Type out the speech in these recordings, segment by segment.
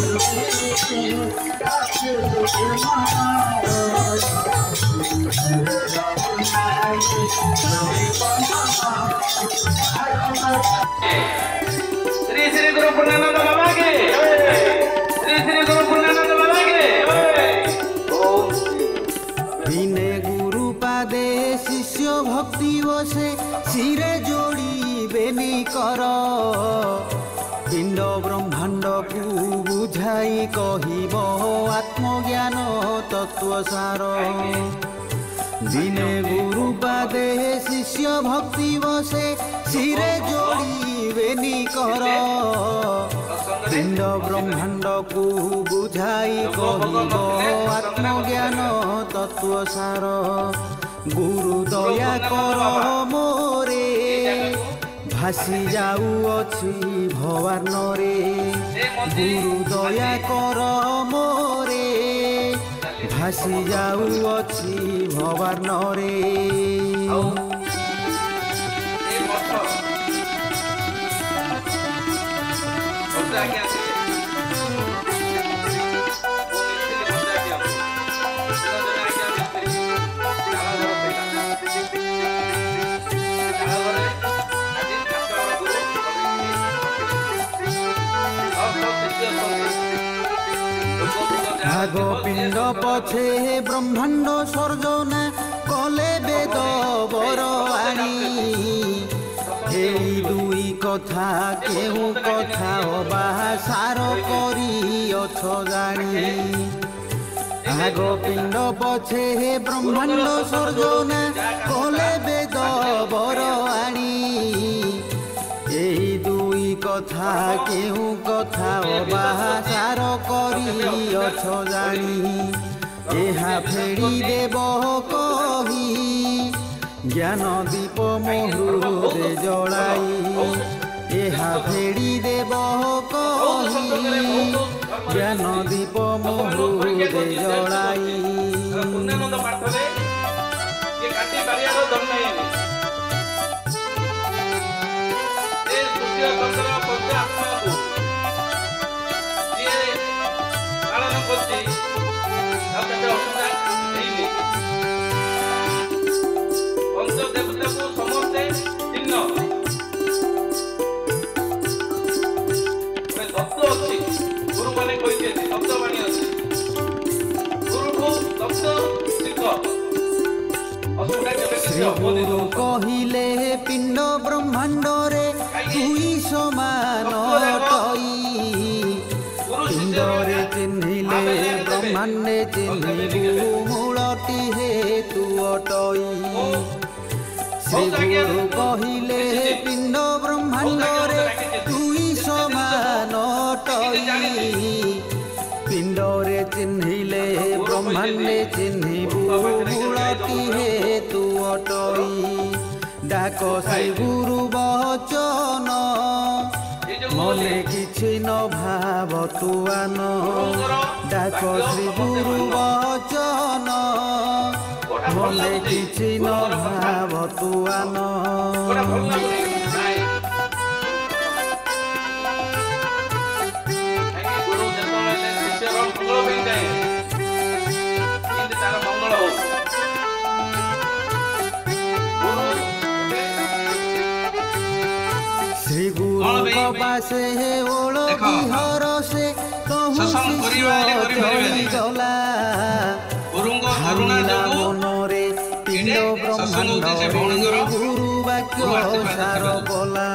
श्री श्री गुरु पूर्णानंद बाबा के श्री श्री गुरु पूर्णानंद बाबा के बिने गुरु पादे शिष्य भक्ति बसे सिरे जोड़ी बेनी कर पिंड ब्रह्मांड को बुझाई कहिब आत्मज्ञान तत्व सार दिने गुरु पादे शिष्य भक्ति बसे सिरे जोड़ी बेनी कर पिंड ब्रह्मांड को बुझाई कहिब आत्मज्ञान तत्व सार गुरु दया कर मोरे भासी जाऊँगी भवान रे गुरु दया कर मोरे भासी जाऊँगी भवान रे भाग पिंड पछे ब्रह्मांड सर्जना कले वेद बरवाणी दुई कथा केहू कथा अबा सार करी अछ जानी भाग पिंड पछे ब्रह्मांड सर्जना कले वेद बरवाणी दुई कथा केहू कथा अबा सार करी अछ जानी एहा फेरी देव कही ज्ञान दीप मुहूर्ते जलाई एहा फेरी देव कही ज्ञान दीप मुहूर्ते जलाई श्री गुरु कहिले पिंड ब्रह्मांड रे दुई समान टई पिंड रे चिन्हिले ब्रह्मांडे चिन्हिबु मूलटी हेतु अटई श्री गुरु कहिले पिंड ब्रह्मांड रे दुई समान टई पिंड रे चिन्हिले ब्रह्मांडे चिन्हिबु मूलटी हेतु अटई डाक श्री गुरु बचन मने किछि न भाव तुआन डाक श्री गुरु बचन मने किछि न भाव तुआन श्री गुरु पासे ओळखी हर से कहूँ चली गला भाविला मनरे पिंड ब्रह्मांड गुरु वाक्य सार बोला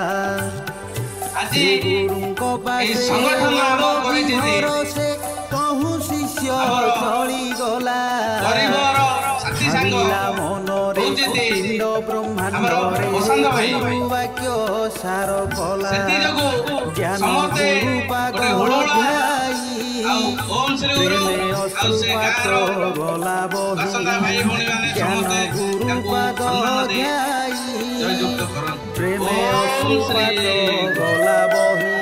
श्री गुरु पासे ओळखी हर से कहूँ शिष्य चली गला भाविला मनरे पिंड ब्रह्मांड गुरु वाक्य सार बोला ज्ञान गुरु पागल ध्याई प्रेमे अश्रुपात गला बही ज्ञान गुरु पागल ध्याई प्रेमे अश्रुपात गला बही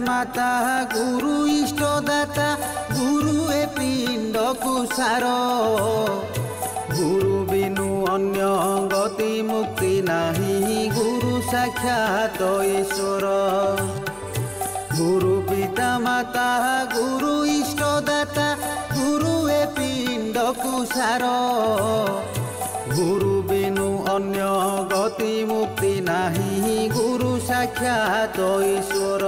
माता गुरु इष्टदाता गुरु ए पिंड कुसार गुरु बिनु अन्य गति मुक्ति नाही गुरु साक्षात ईश्वर गुरु पिता माता गुरु इष्टदाता गुरु ए पिंड कुसार गुरु बिनु अन्य गति मुक्ति नाही गुरु साक्षात ईश्वर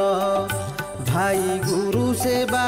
भाई गुरु सेवा